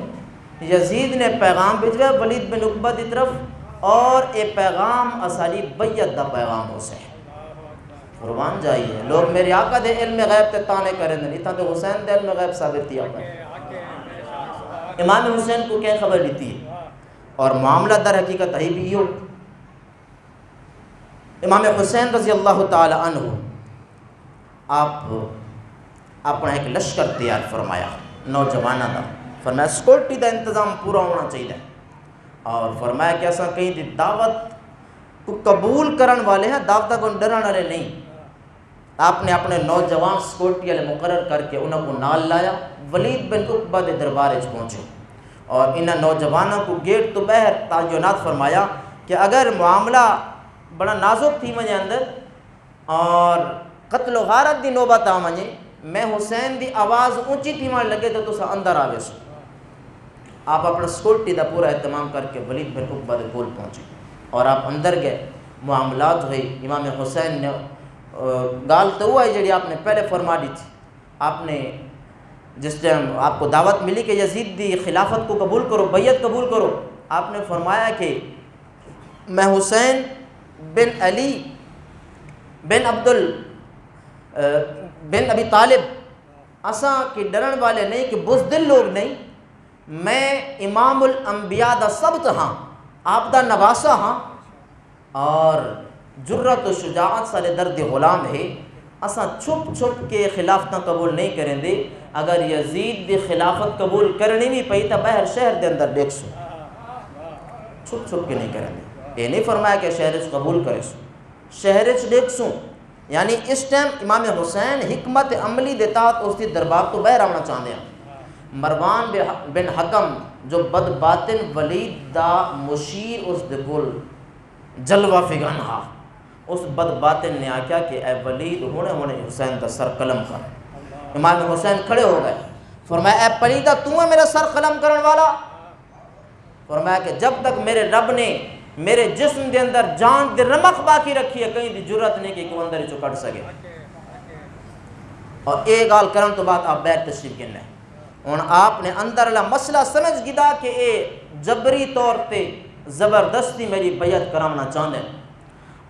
یزید نے پیغام بھیجوا ولید بن عقبہ دی طرف، اور اے پیغام اسالی بیعت دا پیغام ہو سے قربان جائیے۔ لوگ میرے آقا دے علم غیب تے تانے کریں دیں، اتنا تو حسین دے علم غیب ثابت تھی آقا۔ امام حسین کو کیا خبر لیتی ہے اور معاملہ در حقیقت ہی بھی ہو۔ امام حسین رضی اللہ تعالی عنہ آپ اپنا ایک لشکر تیار فرمایا نوجوانہ دا، فرمایا سیکورٹی دا انتظام پورا ہونا چاہیے، اور فرمایا کہ ایسا کہیں دی دعوت کو قبول کرن والے ہیں، دعوتہ کو ڈرن والے نہیں۔ آپ نے اپنے نوجوان سیکورٹی والے مقرر کر کے انہوں کو نال لایا، ولید بن عقبہ دے دربار وچ پہنچے اور انہاں نوجوانوں کو گیٹ تو باہر تعینات فرمایا کہ اگر معاملہ بڑا نازک تھی مجھے اندر اور قتل و غارت دی نوبت آ مجھے، میں حسین دی آواز اونچی تھی مجھے لگے تو تسا اندر آوے سو۔ آپ اپنا سیکورٹی دا پورا اہتمام کر کے ولید بن عقبہ دے کول پہنچے اور آپ اندر گئے، معاملات ہوئی۔ امام حسین نے گال تو ہوا ہے جڑی آپ نے پہلے فرما دی تھی، آپ نے جس ٹائم آپ کو دعوت ملی کہ یزید دی خلافت کو قبول کرو، بیعت قبول کرو، آپ نے فرمایا کہ میں حسین بن علی بن بن ابی طالب اساں کی ڈرن والے نہیں کہ بزدل لوگ نہیں، میں امام الانبیاء دا سبت ہاں، آپ دا نواسا ہاں، اور جرت و شجاعت سارے درد غلام ہے، اساں چھپ چھپ کے خلافتاں قبول نہیں کریں دے، اگر یزید دی خلافت قبول کرنی بھی پئی تا باہر شہر دے اندر دیکھ سو، چھپ چھپ کے نہیں کریں دے۔ یہ نہیں فرمایا کہ شہر اچ قبول کرے سو، شہر اچ دیکھ سو، یعنی اس ٹائم امام حسین حکمت عملی دیتا اس دی دربار تو باہر آنا چاہتے ہیں۔ مروان بن حکم جو بد باطن ولید دا مشیر اس دے کول جلوہ فگن ہا، اس بد باطن نے آکھیا کہ اے ولید ہونے حسین دا سر قلم کر۔ امام حسین کھڑے ہو گئے، فرمایا اے پلیدہ تو ہے میرا سر قلم کرن والا؟ فرمایا کہ جب تک میرے رب نے میرے جسم دے اندر جان دے رمق باقی رکھی ہے، کہیں دی جرت نہیں کہ کوئی اندر ہی چکڑ سکے۔ اور ایک گال کرن تو بعد آپ باہر تشریف گن لیں، اور آپ نے اندر اللہ مسئلہ سمجھ گدا کہ اے جبری طور تے زبردستی میری بیعت کرامنا چاہتے ہیں۔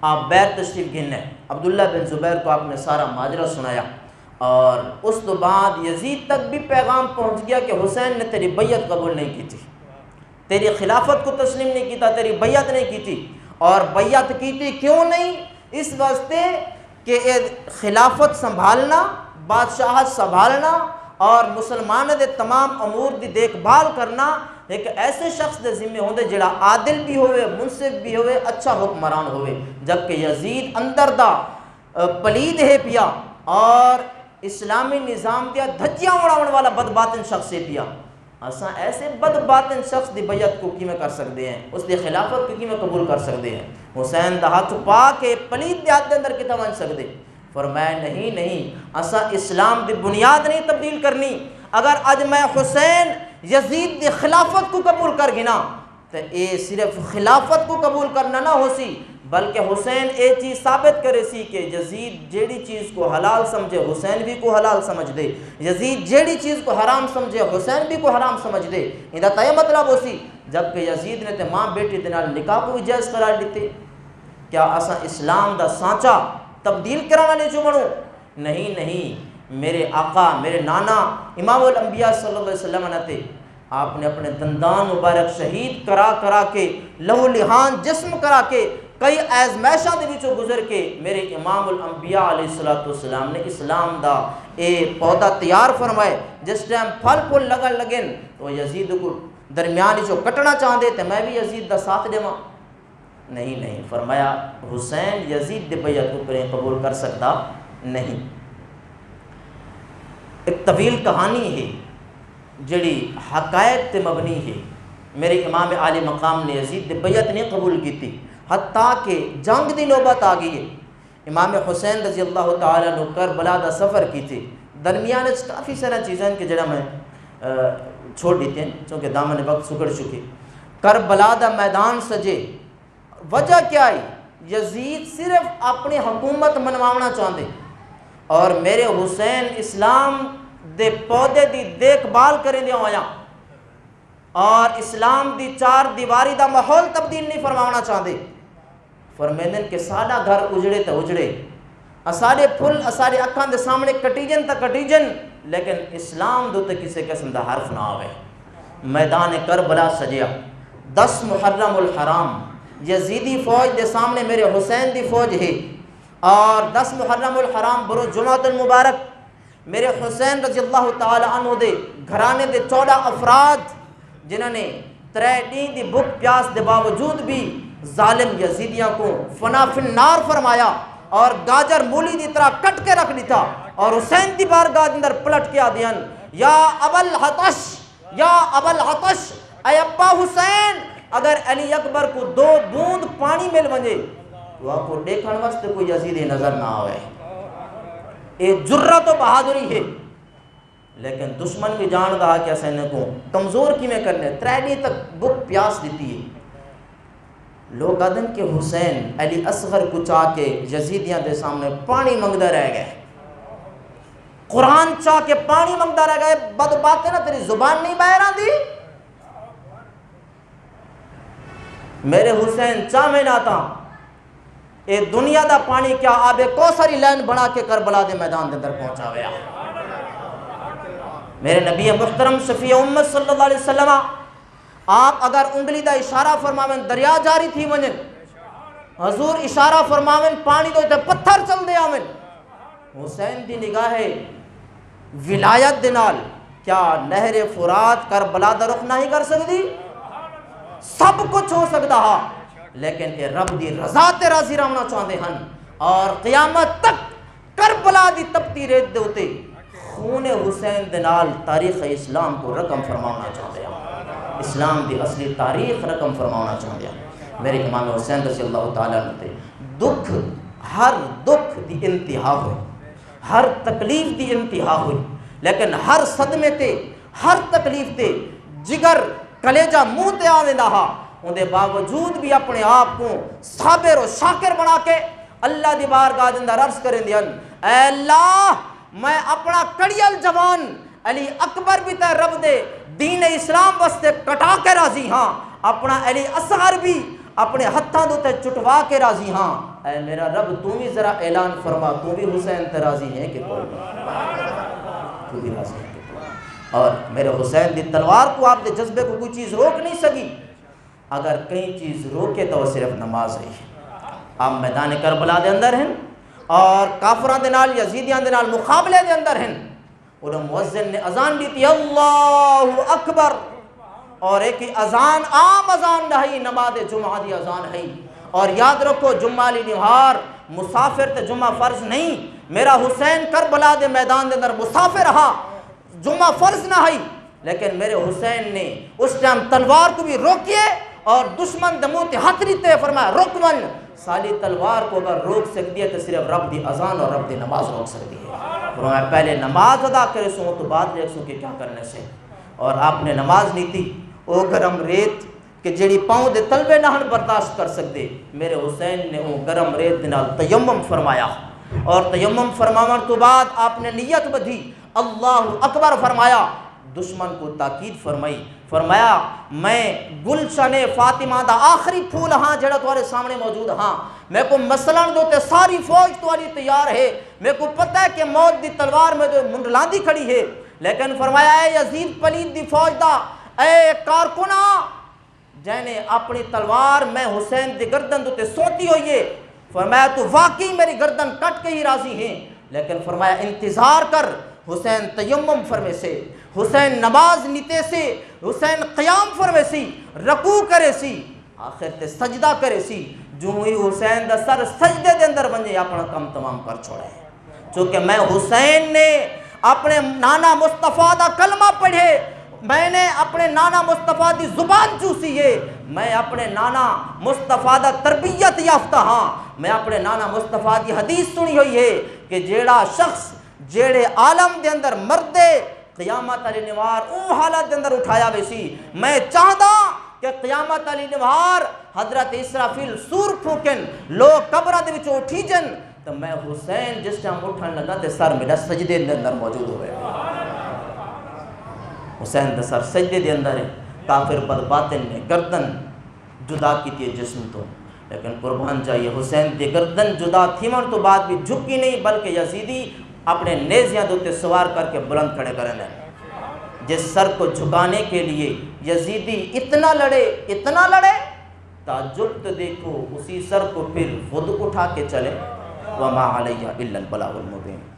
آپ باہر تشریف گن لیں، عبداللہ بن زبیر کو آپ نے سارا ماجرہ سنایا، اور اس تو بعد یزید تک بھی پیغام پہنچ گیا کہ حسین نے تیری بیعت قبول نہیں کی تھی، تیری خلافت کو تسلیم نہیں کیتا، تیری بیعت نہیں کی تھی۔ اور بیعت کی تھی کیوں نہیں؟ اس واسطے کہ خلافت سنبھالنا، بادشاہت سنبھالنا اور مسلمان دے تمام امور دی دیکھ بھال کرنا ایک ایسے شخص دے ذمہ ہوندے جڑا عادل بھی ہوئے، منصف بھی ہوئے، اچھا حکمران ہوئے، جبکہ یزید اندر دا پلید ہے پیا اور اسلامی نظام دیا دھجیاں اڑاؤن والا بد باطن شخص ہے پیا. اساں ایسے بد باطن شخص دی بیعت کو کیویں کر سکتے ہیں, اس دی خلافت کو کیویں قبول کر سکتے ہیں؟ حسین دا ہاتھ پا کے پلید دے ہاتھ دے اندر کتنا بن سکتے؟ فرمایا نہیں, اساں اسلام دی بنیاد نہیں تبدیل کرنی. اگر اج میں حسین یزید دی خلافت کو قبول کر گنا تو اے صرف خلافت کو قبول کرنا نہ ہو سی, بلکہ حسین اے چیز ثابت کرے سی کہ یزید جیڑی چیز کو حلال سمجھے حسین بھی کو حلال سمجھ دے, یزید جیڑی چیز کو حرام سمجھے حسین بھی کو حرام سمجھ دے. یہ تے مطلب ہو سی جبکہ یزید نے تے ماں بیٹی دے نال نکاح کو بھی جائز قرار دیتے. کیا اساں اسلام دا سانچا تبدیل کرانا نہیں جو بنو؟ نہیں, میرے آقا میرے نانا امام الانبیاء صلی اللہ علیہ وسلم نے آپ نے اپنے دندان مبارک شہید کرا کے لہو لہان جسم کرا کے کئی آزمائشاں دے وچوں گزر کے میرے امام الانبیاء علیہ السلام نے اسلام دا اے پودا تیار فرمائے. جس ٹائم پھل پھول لگن لگن تو یزید کو درمیان جو کٹنا چاہتے تے میں بھی یزید دا ساتھ دیواں؟ نہیں, فرمایا حسین یزید دے بیعت کو قبول کر سکتا نہیں. ایک طویل کہانی ہے جڑی حقائق تے مبنی ہے. میرے امام عالی مقام نے یزید دے بیعت نہیں قبول کی تھی, حتیٰ کہ جنگ دی نوبت آ گئی ہے. امام حسین رضی اللہ تعالیٰ عنہ کربلا دا سفر کی تھی. درمیان کافی سارا چیزیں کہ جڑا میں چھوڑ دیتے ہیں چونکہ دامن وقت سکڑ چکے. کربلا دا میدان سجے, وجہ کیا ہے؟ یزید صرف اپنی حکومت منوانا چاہتے اور میرے حسین اسلام دے پودے دی دیکھ بھال کریں دے آیا اور اسلام دی چار دیواری دا ماحول تبدیل نہیں فرمانا چاہتے. فرمیندن کہ ساڈا گھر اجڑے تو اجڑے, اساڑے پھل اساڑے اکھاں دے سامنے کٹیجن تا کٹیجن, لیکن اسلام دو تے کسی قسم دا حرف نہ آوے. میدان کربلا سجیا, 10 محرم الحرام یزیدی فوج دے سامنے میرے حسین دی فوج ہے اور 10 محرم الحرام برو جمعۃ المبارک میرے حسین رضی اللہ تعالی عنہ دے گھرانے دے 14 افراد جنہوں نے 3 دن دی بھوک پیاس دے باوجود بھی ظالم یزیدیاں کو فنا فی النار فرمایا اور گاجر مولی دی طرح کٹ کے رکھ لیتا اور حسین دی بارگاہ دے اندر پلٹ کے آدیان یا ابوالحطش یا ابوالحطش, اے ابا حسین اگر علی اکبر کو 2 بوند پانی مل ونجے تو آپ کو دیکھن واسطے کوئی یزیدی نظر نہ آوے. یہ جرت و بہادری ہے, لیکن دشمن بھی جان دا کہ اسے کو کمزور کی میں کرنے 3 دن تک بھوک پیاس دیتی ہے. لوگ آدن کہ حسین علی اصغر کو چاہ کے یزیدیاں دے سامنے پانی منگدا رہ گئے, قرآن چاہ کے پانی منگدا رہ گئے. بد بات ہے نا, تیری زبان نہیں باہر آندی. میرے حسین چاہے نہ تھا اے دنیا دا پانی کیا آب کوثری لین بنا کے کربلا دے میدان دے اندر پہنچا گیا. میرے نبی محترم شفیع امت صلی اللہ علیہ وسلم آپ اگر انگلی دا اشارہ فرماویں دریا جاری تھی ونجن, حضور اشارہ فرماویں پانی دو تے پتھر چل دے آویں. حسین دی نگاہ ولایت دے نال کیا نہر فرات کربلا دا رخ نہیں کر سکتی؟ سب کچھ ہو سکتا ہا, لیکن اے رب دی رضا تے راضی رہنا چاہتے ہیں اور قیامت تک کربلا دی تپتی ریت دے ہوتے خون حسین دے نال تاریخ اسلام کو رقم فرمانا چاہتے ہیں, اسلام دی اصلی تاریخ رقم فرمانا چاہتے ہیں. میرے امام حسین رضی اللہ تعالیٰ عنہ دکھ, ہر دکھ دی انتہا ہوئی, ہر تکلیف دی انتہا ہوئی, لیکن ہر صدمے تے ہر تکلیف تے جگر کلیجہ منہ تے آوے نہا, ان دے باوجود بھی اپنے آپ کو صابر و شاکر بنا کے اللہ دی بارگاہ دے اندر عرض کریں دیاں, اے اللہ میں اپنا کڑیل جوان علی اکبر بھی تے رب دے دین اسلام واسطے کٹا کے راضی ہاں, اپنا علی اصغر بھی اپنے ہتھاں دے تے چٹوا کے راضی ہاں. اے میرا رب تو بھی ذرا اعلان فرما, تو بھی حسین تے راضی ہے کہ کوئی تو بھی راضی ہے. اور میرے حسین دی تلوار کو آپ دے جذبے کو کوئی چیز روک نہیں سکی. اگر کئی چیز روکے تو صرف نماز رہی. آپ میدان کربلا دے اندر ہیں اور کافران دے نال یزیدیاں دے نال مقابلے دے اندر ہیں, اور مؤذن نے اذان دی تھی اللہ اکبر, اور ایک اذان عام اذان نہیں, نماز جمعہ دی اذان ہے, اور یاد رکھو جمعہ علی نہار مسافر تے جمعہ فرض نہیں. میرا حسین کربلا دے میدان دے اندر مسافر رہا, جمعہ فرض نہ ہے, لیکن میرے حسین نے اس ٹائم تلوار کو بھی روکیے اور دشمن دے منہ تے ہتھ دیتے, فرمایا رکمن سالی تلوار کو اگر روک سکتی ہے تو صرف رب دی اذان اور رب دی نماز روک سکتی ہے. فرمایا پہلے نماز ادا کرے سو تو بعد دیکھ سو کہ کیا کرنے سے. اور آپ نے نماز نہیں تھی او گرم ریت کہ جڑی پاؤں دے تلوے نہ برداشت کر سکتے, میرے حسین نے او گرم ریت نال تیمم فرمایا, اور تیمم فرماون تو بعد آپ نے نیت بدھی, اللہ اکبر فرمایا, دشمن کو تاکید فرمائی, فرمایا میں گلشن فاطمہ دا آخری پھول ہاں جڑا تمہارے سامنے موجود ہاں, میں کو مثلاً دوتے ساری فوج تمہاری تیار ہے, میں کو پتہ ہے کہ موت دی تلوار میں جو منڈلاندی کھڑی ہے, لیکن فرمایا اے یزید پلید دی فوج دا اے کارکنہ جینے اپنی تلوار میں حسین دی گردن دوتے سوتی ہوئی ہے, فرمایا تو واقعی میری گردن کٹ کے ہی راضی ہیں, لیکن فرمایا انتظار کر, حسین تیمم فرمے سے, حسین نماز نیتے سے, حسین قیام فرمے سی, رکوع کرے سی, آخر تے سجدہ کرے سی, جو ہی حسین دا سر سجدے دے اندر بنجے اپنا کم تمام کر چھوڑے. چونکہ میں حسین نے اپنے نانا مصطفیٰ دا کلمہ پڑھے, میں نے اپنے نانا مصطفیٰ دی زبان چوسی ہے, میں اپنے نانا مصطفیٰ دا تربیت یافتہ ہاں, میں اپنے نانا مصطفیٰ دی حدیث سنی ہوئی ہے کہ جیڑا شخص جیڑے عالم دے اندر مردے قیامت علی نوار او حالت دے اندر اٹھایا ویسی, میں چاہدا کہ قیامت علی نوار حضرت اسرافیل سور پھوکن لوگ قبرہ دے وچوں اٹھی جن, تو میں حسین جس ٹائم اٹھن لگا تے سر میرا سجدے دے اندر موجود ہوئے. حسین دا سر سجدے دے اندر ہے, کافر بد باطن نے گردن جدا کی تھی جسم تو, لیکن قربان جائیے حسین دی گردن جدا تھی من تو بعد بھی جھکی نہیں, بلکہ یزیدی اپنے نیزیاں دوتے سوار کر کے بلند کھڑے کرنے, جس سر کو جھکانے کے لیے یزیدی اتنا لڑے, تعجب تو دیکھو اسی سر کو پھر خود اٹھا کے چلے, وما علیہ الا البلاغ المبین.